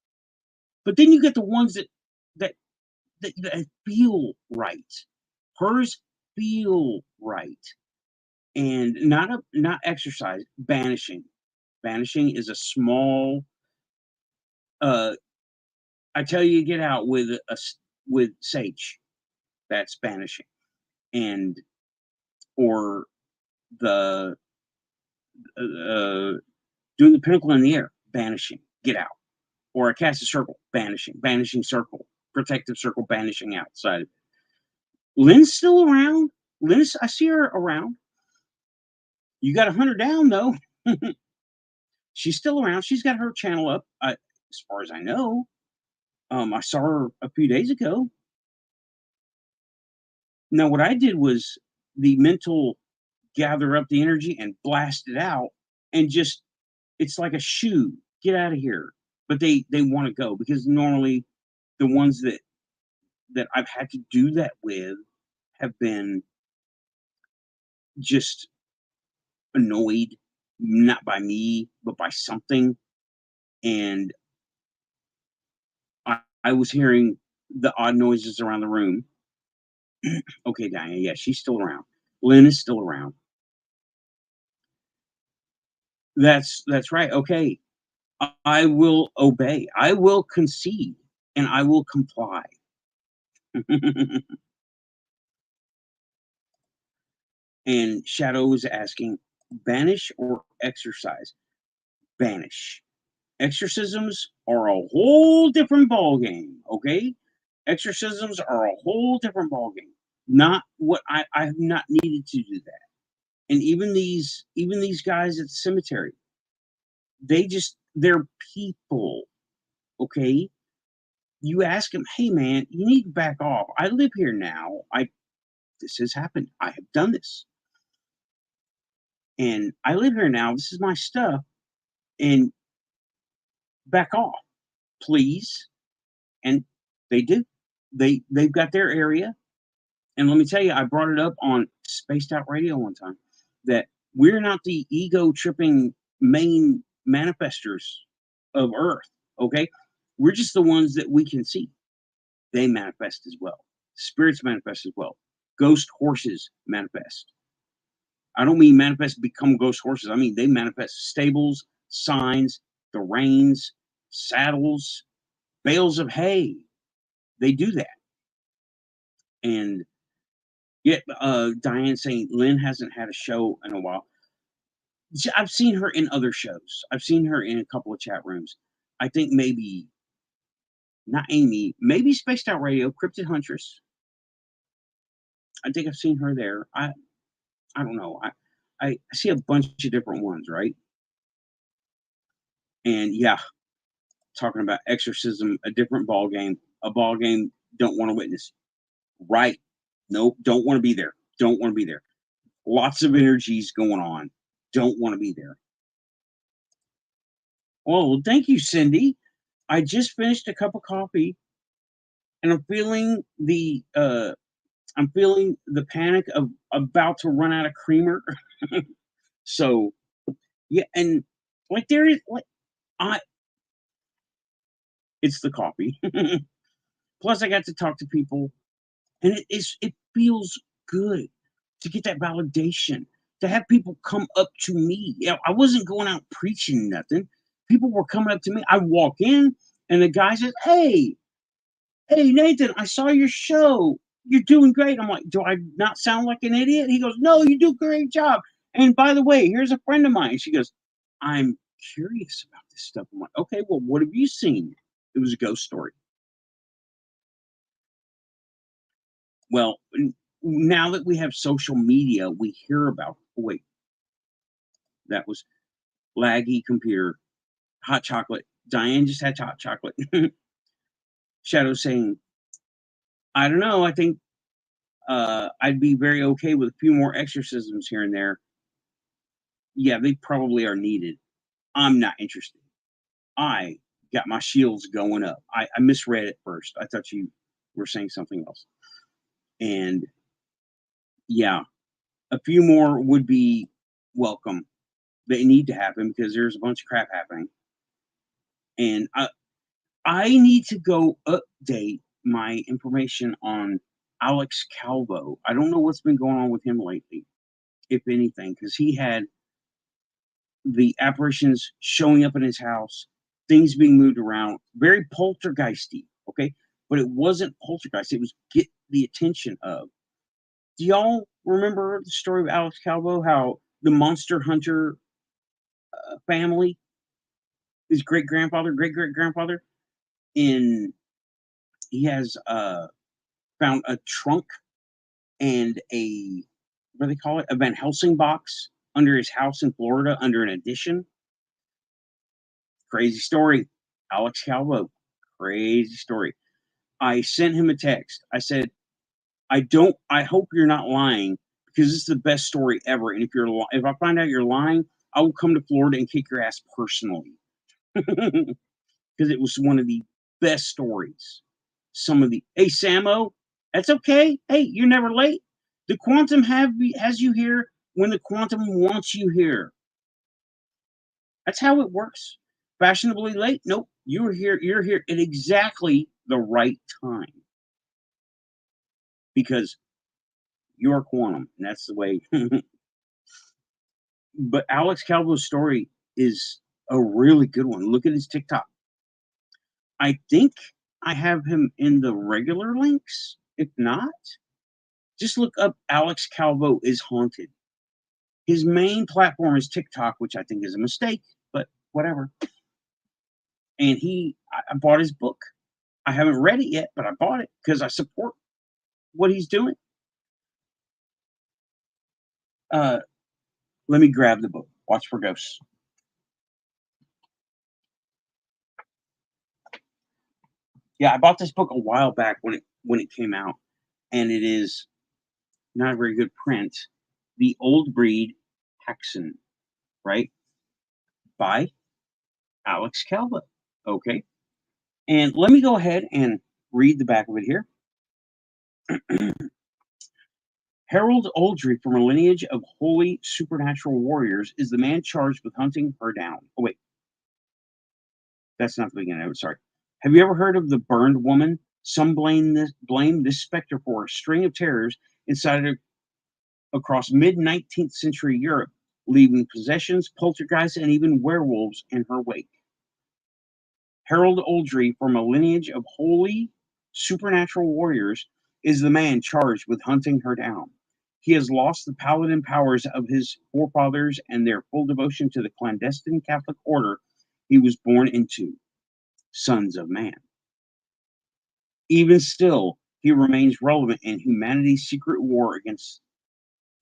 but then you get the ones that that feel right. Hers feel right, and not exercise. Banishing, banishing is a small. Uh, I tell you, get out with with sage. That's banishing, and or the doing the pinnacle in the air. Banishing, get out. Or I cast a circle, banishing circle, protective circle, banishing outside. Lynn's still around. Lynn's, I see her around. You got to hunt her down though. She's still around. She's got her channel up, as far as I know. I saw her a few days ago. Now, what I did was the mental gather up the energy and blast it out, and just it's like a shoe. Get out of here. But they want to go because normally the ones that I've had to do that with have been just annoyed, not by me, but by something. And I was hearing the odd noises around the room. Okay, Diana, yeah, she's still around. Lynn is still around. That's right. Okay. I will obey. I will concede and I will comply. And Shadow is asking, banish or exercise? Banish. Exorcisms are a whole different ball game, okay? Exorcisms are a whole different ball game. Not what I have not needed to do that. And even these guys at the cemetery, they're people, okay? You ask them, hey man, you need to back off. I live here now. This has happened. I have done this. And I live here now. This is my stuff. And back off, please. And they do. They've got their area. And let me tell you, I brought it up on Spaced Out Radio one time that we're not the ego tripping main manifestors of Earth. Okay. We're just the ones that we can see. They manifest as well. Spirits manifest as well. Ghost horses manifest. I don't mean manifest become ghost horses. I mean they manifest stables, signs, the reins, saddles, bales of hay. They do that. And yet, Diane saying Lynn hasn't had a show in a while. I've seen her in other shows. I've seen her in a couple of chat rooms. I think maybe not Amy, maybe Spaced Out Radio, Cryptid Huntress. I think I've seen her there. I don't know. I see a bunch of different ones, right? And yeah, talking about exorcism, a different ball game, a ball game don't want to witness. Right. Nope, don't want to be there. Don't want to be there. Lots of energies going on. Don't want to be there. Oh, thank you, Cindy. I just finished a cup of coffee and I'm feeling the panic of about to run out of creamer. So yeah, and like there is like I it's the coffee. Plus I got to talk to people and it feels good to get that validation, to have people come up to me. Yeah, I wasn't going out preaching nothing. People were coming up to me. I walk in and the guy says, hey, Nathan, I saw your show. You're doing great. I'm like, do I not sound like an idiot? He goes, no, you do a great job. And by the way, here's a friend of mine. She goes, I'm curious about this stuff. I'm like, okay, well, what have you seen? It was a ghost story. Well, now that we have social media, we hear about, wait, that was laggy computer, hot chocolate. Diane just had hot chocolate. Shadow saying, I don't know. I think I'd be very okay with a few more exorcisms here and there. Yeah, they probably are needed. I'm not interested. I got my shields going up. I misread it first. I thought you were saying something else. And yeah, a few more would be welcome. They need to happen because there's a bunch of crap happening. And I need to go update my information on Alex Calvo. I don't know what's been going on with him lately, if anything, because he had the apparitions showing up in his house, things being moved around, very poltergeisty, okay? But it wasn't poltergeist, it was get the attention of. Do y'all remember the story of Alex Calvo, how the monster hunter family, his great-grandfather, great-great-grandfather, in he has found a trunk and a what do they call it? A Van Helsing box under his house in Florida under an addition. Crazy story. Alex Calvo. Crazy story. I sent him a text. I said, I hope you're not lying because this is the best story ever. And if I find out you're lying, I will come to Florida and kick your ass personally. Because it was one of the best stories. Hey, Samo, that's okay. Hey, you're never late. The quantum has you here when the quantum wants you here. That's how it works. Fashionably late? Nope. You're here at exactly the right time. Because you're quantum. And that's the way. But Alex Calvo's story is a really good one. Look at his TikTok. I think I have him in the regular links. If not, just look up Alex Calvo is Haunted. His main platform is TikTok, which I think is a mistake, but whatever. And I bought his book. I haven't read it yet, but I bought it because I support what he's doing. Uh, let me grab the book. Watch for Ghosts. Yeah, I bought this book a while back when it came out, and it is not a very good print. The Old Breed Haxan, right? By Alex Calva. Okay. And let me go ahead and read the back of it here. Harold Oldry, from a lineage of holy supernatural warriors, is the man charged with hunting her down. Oh, wait. That's not the beginning of it. Sorry. Have you ever heard of the burned woman? Some blame this specter for a string of terrors incited across mid 19th century Europe, leaving possessions, poltergeists, and even werewolves in her wake. Harold Oldry, from a lineage of holy supernatural warriors, is the man charged with hunting her down. He has lost the paladin powers of his forefathers and their full devotion to the clandestine Catholic order he was born into, Sons of Man. Even still, he remains relevant in humanity's secret war against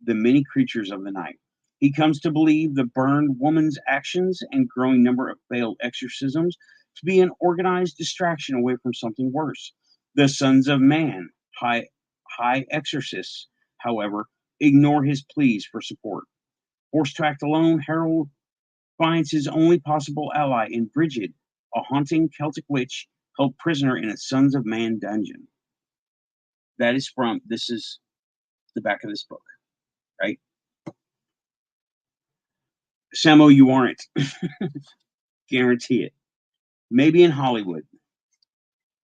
the many creatures of the night. He comes to believe the burned woman's actions and growing number of failed exorcisms to be an organized distraction away from something worse. The Sons of Man, high exorcists, however, ignore his pleas for support. Forced to act alone, Harold finds his only possible ally in Brigid, a haunting Celtic witch held prisoner in a Sons of Man dungeon. This is the back of this book, right? Samo, you aren't. Guarantee it. Maybe in Hollywood.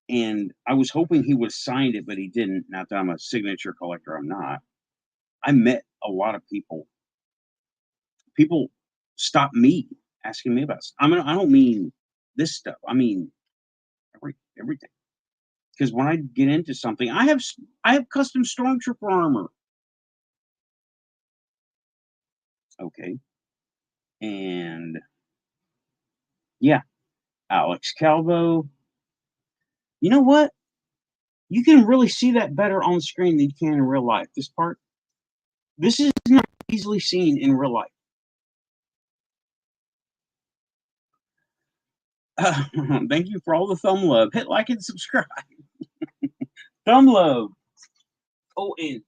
And I was hoping he would have signed it, but he didn't. Not that I'm a signature collector, I'm not. I met a lot of people. People stop me asking me about stuff. I don't mean this stuff. I mean everything. Because when I get into something, I have custom stormtrooper armor. Okay. And yeah, Alex Calvo. You know what? You can really see that better on screen than you can in real life. This part, this is not easily seen in real life. Thank you for all the thumb love. Hit like and subscribe. Thumb love. Oh, and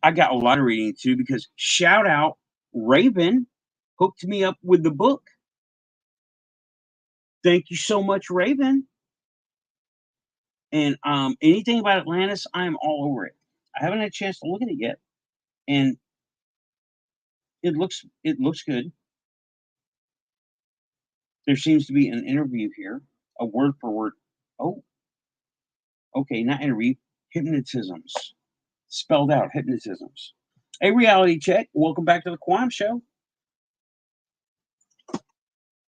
I got a lot of reading too because shout out Raven hooked me up with the book. Thank you so much, Raven. And anything about Atlantis, I am all over it. I haven't had a chance to look at it yet, and it looks good. There seems to be an interview here, a word for word. Oh, okay, not interview, hypnotisms. Spelled out hypnotisms. A reality check. Welcome back to the Quantum Show.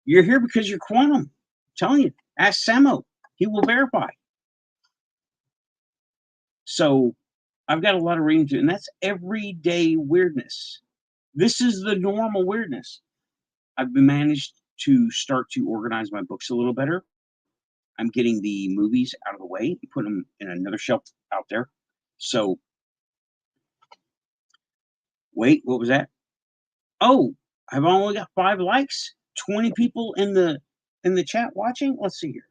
You're here because you're quantum. I'm telling you. Ask Samo. He will verify. So I've got a lot of reading to, and that's everyday weirdness. This is the normal weirdness. I've been managed to start to organize my books a little better. I'm getting the movies out of the way and putting them in another shelf out there. So, wait, what was that? Oh, I've only got 5 likes. 20 people in the chat watching. Let's see here.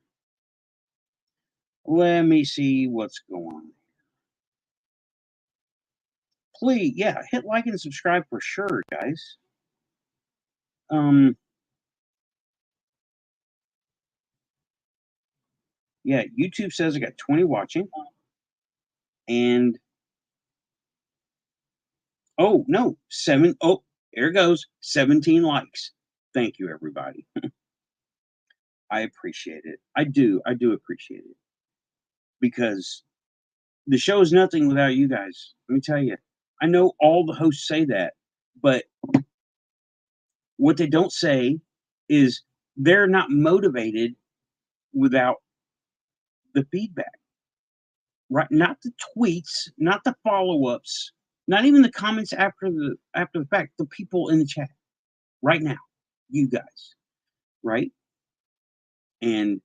Let me see what's going on. Please, yeah, hit like and subscribe for sure, guys. Yeah, YouTube says I got 20 watching. And oh no, 7 oh, here it goes. 17 likes. Thank you, everybody. I appreciate it. I do appreciate it. Because the show is nothing without you guys. Let me tell you. I know all the hosts say that, but what they don't say is they're not motivated without the feedback. Right? Not the tweets, not the follow-ups, not even the comments after the fact. The people in the chat right now, you guys, right? And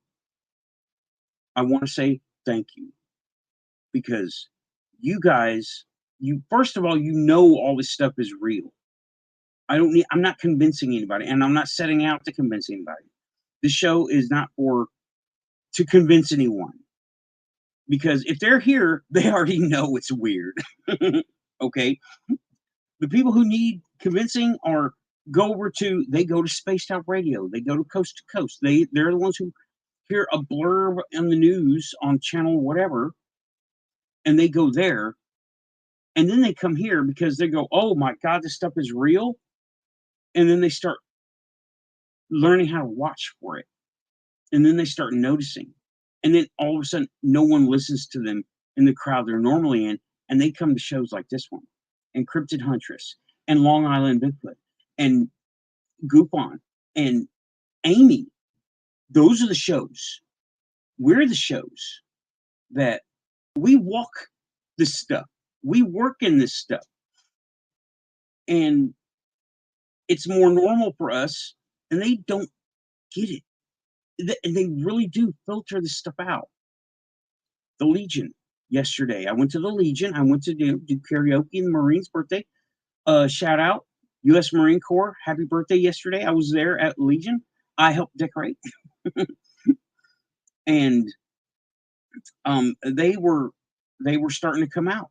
I want to say thank you because you guys first of all, all this stuff is real. I'm not convincing anybody, and I'm not setting out to convince anybody. This show is not to convince anyone, because if they're here, they already know it's weird. Okay? The people who need convincing go to Spaced Out Radio. They go to Coast to Coast. They're the ones who hear a blurb on the news on channel whatever, and they go there, and then they come here because they go, oh my God, this stuff is real. And then they start learning how to watch for it. And then they start noticing. And then all of a sudden, no one listens to them in the crowd they're normally in. And they come to shows like this one, and Cryptid Huntress, and Long Island Bigfoot, and GUFON, and Amy. Those are the shows. We're the shows that we walk this stuff. We work in this stuff. And it's more normal for us, and they don't get it. And they really do filter this stuff out. The Legion yesterday. I went to the Legion. I went to do karaoke in the Marine's birthday. Shout out, U.S. Marine Corps. Happy birthday yesterday. I was there at Legion. I helped decorate. And they were starting to come out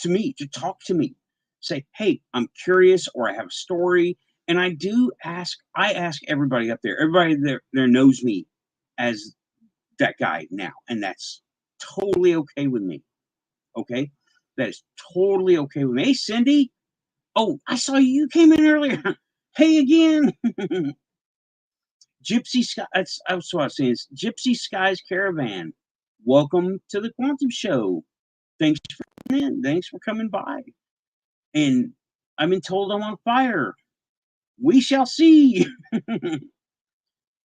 to me, to talk to me, say, hey, I'm curious, or I have a story. And I ask everybody up there. Everybody there knows me as that guy now. And that's totally okay with me. Okay? That is totally okay with me. Hey, Cindy. Oh, I saw you came in earlier. Hey again. Gypsy Sky. That's what I was saying. It's Gypsy Skies Caravan. Welcome to the Quantum Show. Thanks for coming in. Thanks for coming by. And I've been told I'm on fire. We shall see.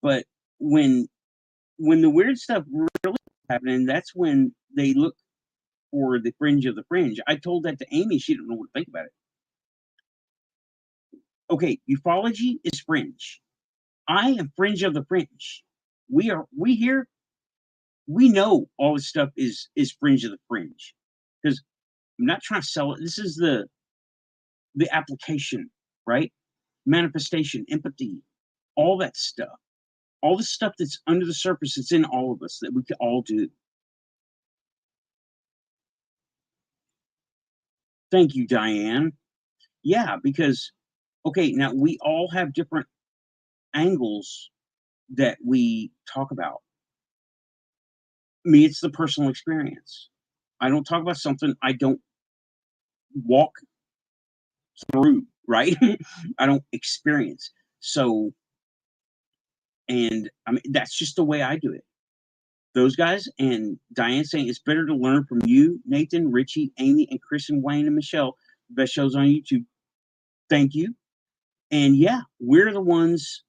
But when the weird stuff really happening, that's when they look for the fringe of the fringe. I told that to Amy. She didn't know what to think about it. Okay, ufology is fringe. I am fringe of the fringe. We know all this stuff is fringe of the fringe. Because I'm not trying to sell it. This is the application, right? Manifestation, empathy, all that stuff. All the stuff that's under the surface, it's in all of us that we can all do. Thank you, Diane. Yeah, because, okay, now we all have different angles that we talk about. Me, it's the personal experience. I don't talk about something I don't walk through, right? I don't experience. So, and I mean, that's just the way I do it. Those guys, and Diane saying it's better to learn from you, Nathan, Richie, Amy, and Chris, and Wayne, and Michelle. Best shows on YouTube. Thank you. And yeah, we're the ones,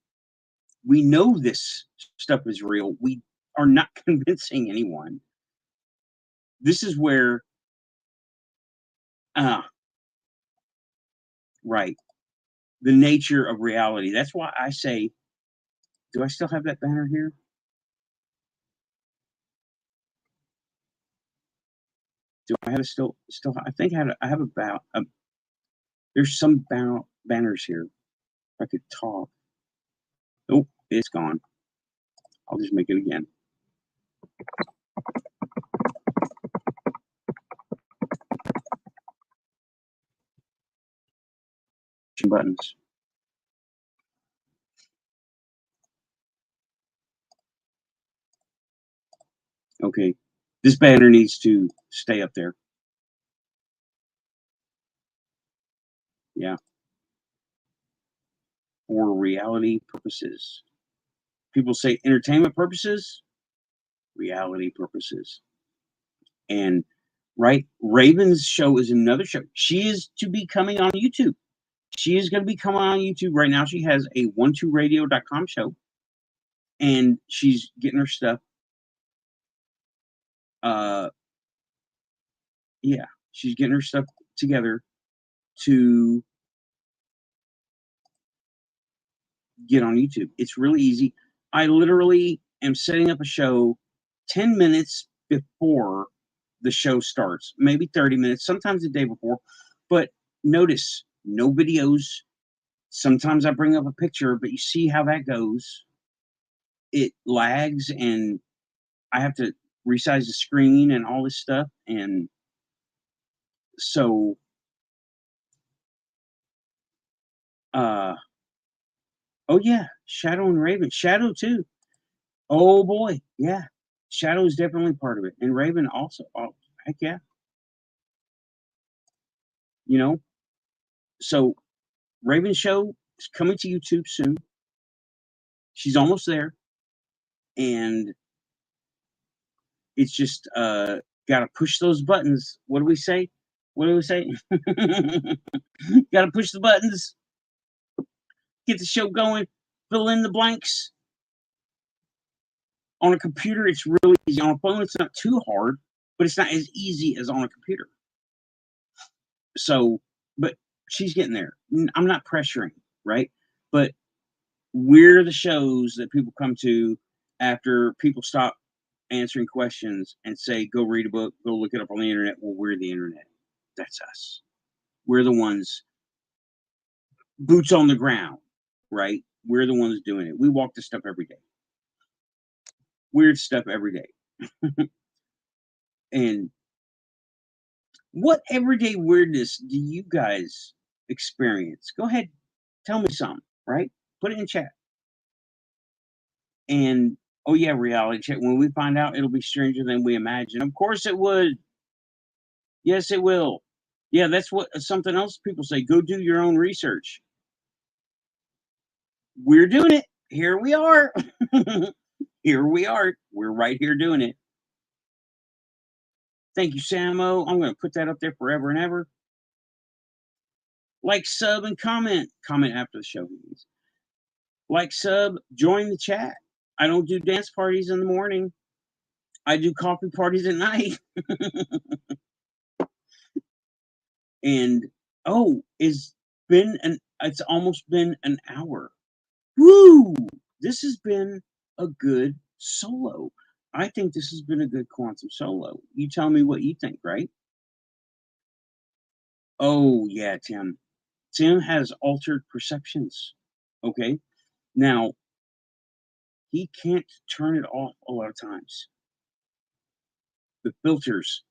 we know this stuff is real. We are not convincing anyone. This is where, right, the nature of reality. That's why I say, do I still have that banner here? Do I have it still? I think I have about, there's some banners here. If I could talk. Oh, it's gone. I'll just make it again. Buttons. Okay. This banner needs to stay up there. Yeah. For reality purposes. People say entertainment purposes, reality purposes. And right, Raven's show is another show. She is to be coming on YouTube. She is going to be coming on YouTube right now. She has a 12radio.com show, and she's getting her stuff. Yeah, she's getting her stuff together to get on YouTube. It's really easy. I literally am setting up a show 10 minutes before the show starts, maybe 30 minutes, sometimes the day before. But notice, no videos. Sometimes I bring up a picture, but you see how that goes. It lags, and I have to resize the screen and all this stuff. And so, oh yeah, Shadow and Raven. Shadow too. Oh boy, yeah. Shadow is definitely part of it. And Raven also. Oh, heck yeah. You know, so Raven Show is coming to YouTube soon. She's almost there. And it's just gotta push those buttons. What do we say? What do we say? Gotta push the buttons, get the show going, fill in the blanks. On a computer, it's really easy. On a phone, it's not too hard, but it's not as easy as on a computer. So, but she's getting there. I'm not pressuring, right? But we're the shows that people come to after people stop answering questions and say, go read a book, go look it up on the internet. Well, we're the internet. That's us. We're the ones, boots on the ground, right? We're the ones doing it. We walk this stuff every day. Weird stuff every day. And what everyday weirdness do you guys experience? Go ahead, tell me something, right? Put it in chat. And oh yeah, reality check. When we find out, it'll be stranger than we imagine. Of course it would. Yes, it will. Yeah, that's what something else people say. Go do your own research. We're doing it. Here we are. Here we are. We're right here doing it. Thank you, Samo. I'm going to put that up there forever and ever. Like, sub, and comment. Comment after the show, please. Like, sub, join the chat. I don't do dance parties in the morning. I do coffee parties at night. And oh, it's almost been an hour. Woo! This has been a good solo. I think this has been a good quantum solo. You tell me what you think, right? Oh yeah, Tim. Tim has altered perceptions. Okay. Now, he can't turn it off a lot of times. The filters.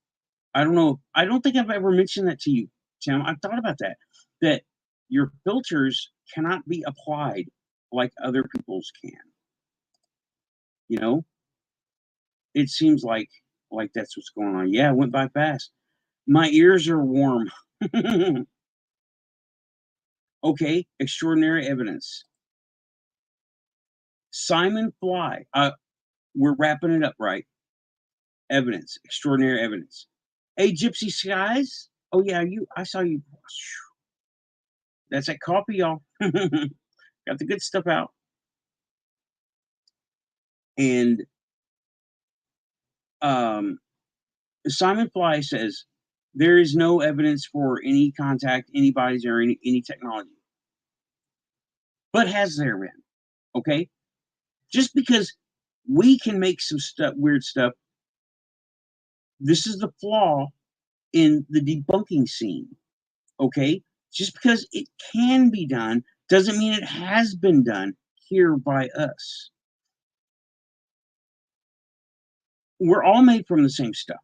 I don't know. I don't think I've ever mentioned that to you, Tim. I've thought about that. That your filters cannot be applied like other people's can. You know? It seems like that's what's going on. Yeah, it went by fast. My ears are warm. Okay, extraordinary evidence. Simon Fly. We're wrapping it up right. Evidence, extraordinary evidence. Hey, Gypsy Skies. Oh yeah, I saw you. That's that coffee, y'all. Got the good stuff out. And Simon Fly says there is no evidence for any contact, any bodies, or any technology. But has there been? Okay, just because we can make some weird stuff. This is the flaw in the debunking scene. Okay, just because it can be done doesn't mean it has been done here by us. We're all made from the same stuff.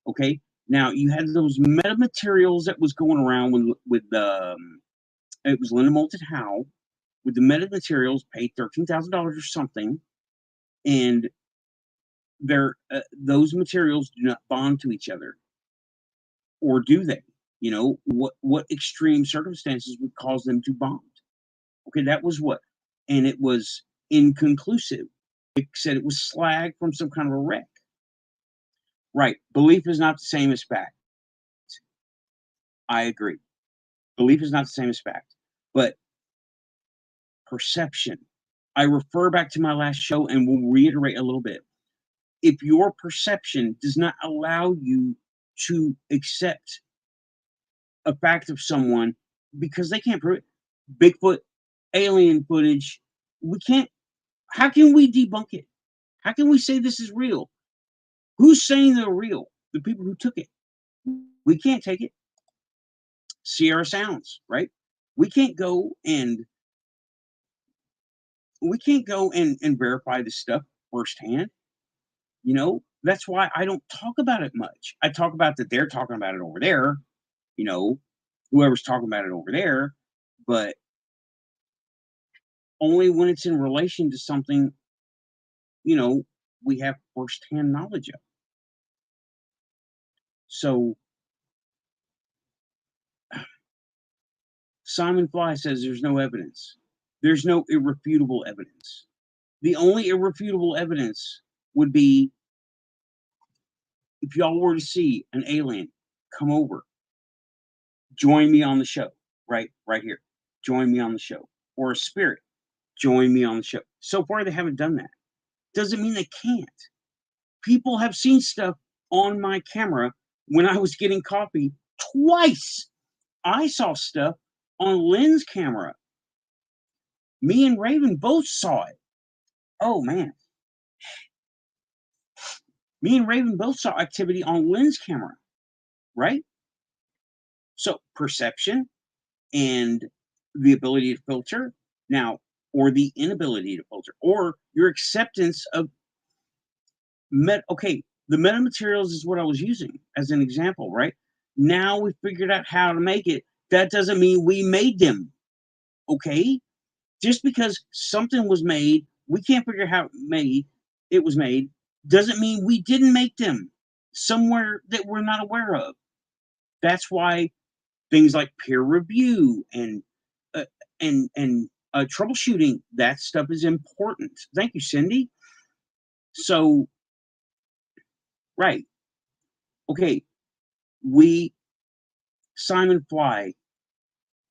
Okay, now you had those metamaterials that was going around with it was Linda Moulton Howe with the metamaterials, paid $13,000 or something, and those materials do not bond to each other, or do they? You know, what extreme circumstances would cause them to bond? Okay, that was what, and it was inconclusive. It said it was slag from some kind of a wreck. Right, belief is not the same as fact. I agree. Belief is not the same as fact, but perception. I refer back to my last show and will reiterate a little bit. If your perception does not allow you to accept a fact of someone because they can't prove it, Bigfoot, alien footage, we can't. How can we debunk it? How can we say this is real? Who's saying they're real? the people who took it. We can't take it. Sierra Sounds, right? We can't go and and verify this stuff firsthand. You know, that's why I don't talk about it much. I talk about that they're talking about it over there, you know, whoever's talking about it over there, but only when it's in relation to something, you know, we have firsthand knowledge of. So Simon Fly says there's no evidence. There's no irrefutable evidence. The only irrefutable evidence would be if y'all were to see an alien come over, join me on the show, right here. Join me on the show. Or a spirit, join me on the show. So far, they haven't done that. Doesn't mean they can't. People have seen stuff on my camera when I was getting coffee twice. I saw stuff on Lynn's camera. Me and Raven both saw it. Oh, man. Me and Raven both saw activity on Lynn's camera, right? So perception and the ability to filter now, or the inability to filter, or your acceptance of okay, the metamaterials is what I was using as an example, right? Now we figured out how to make it. That doesn't mean we made them, okay? Just because something was made, we can't figure out how it was made, doesn't mean we didn't make them somewhere that we're not aware of. That's why things like peer review and uh, troubleshooting, that stuff is important. Thank you, Cindy. So, right, okay, Simon Fly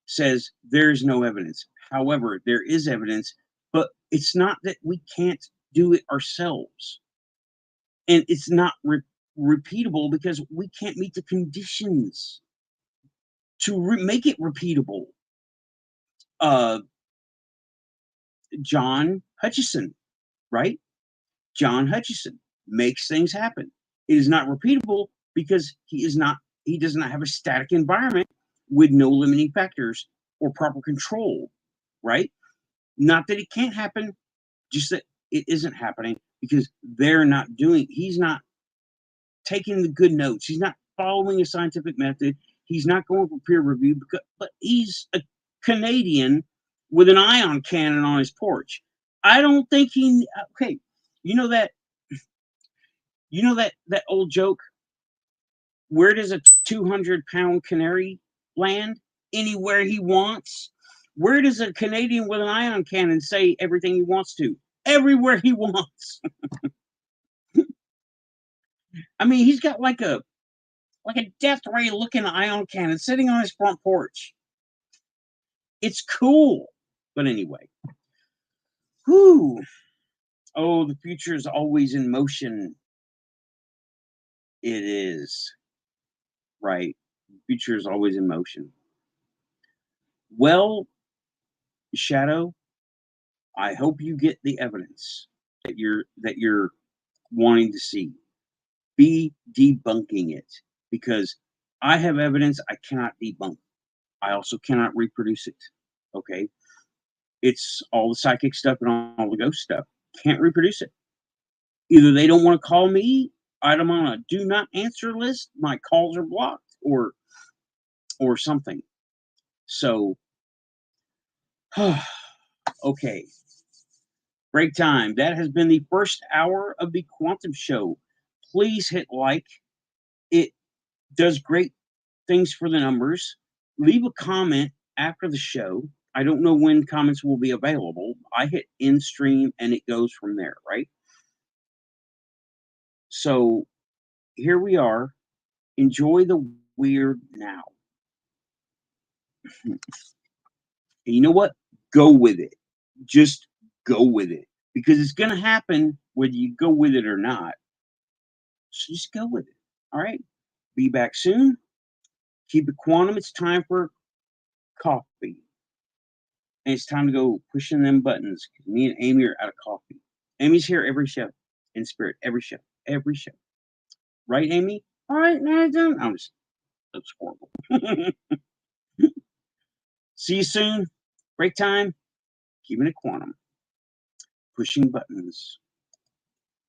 says there's no evidence. However, there is evidence, but it's not that we can't do it ourselves. And it's not repeatable because we can't meet the conditions to make it repeatable. John Hutchison, right? John Hutchison makes things happen. It is not repeatable because he does not have a static environment with no limiting factors or proper control, right? Not that it can't happen, just that it isn't happening because he's not taking the good notes. He's not following a scientific method. He's not going for peer review, but he's a Canadian with an ion cannon on his porch. I don't think okay, you know that that old joke, where does a 200-pound canary land? Anywhere he wants. Where does a Canadian with an ion cannon say everything he wants to? Everywhere he wants. I mean, he's got like a death ray looking ion cannon sitting on his front porch. It's cool. But anyway. Whew. Oh, the future is always in motion. It is. Right. The future is always in motion. Well, Shadow, I hope you get the evidence that you're wanting to see. Be debunking it, because I have evidence I cannot debunk. I also cannot reproduce it. Okay? It's all the psychic stuff and all the ghost stuff. Can't reproduce it. Either they don't want to call me, I'm on a do not answer list, my calls are blocked, or something. So, okay. Break time. That has been the first hour of the Quantum Show. Please hit like. It does great things for the numbers. Leave a comment after the show. I don't know when comments will be available. I hit in stream and it goes from there, right? So here we are. Enjoy the weird now. And you know what? Go with it. Just go with it. Because it's going to happen whether you go with it or not. So just go with it. All right? Be back soon. Keep it quantum. It's time for coffee. And it's time to go pushing them buttons. Me and Amy are out of coffee. Amy's here every show. In spirit. Every show. Every show. Right, Amy? All right, Nathan. That's horrible. See you soon. Break time. Keeping it quantum. Pushing buttons.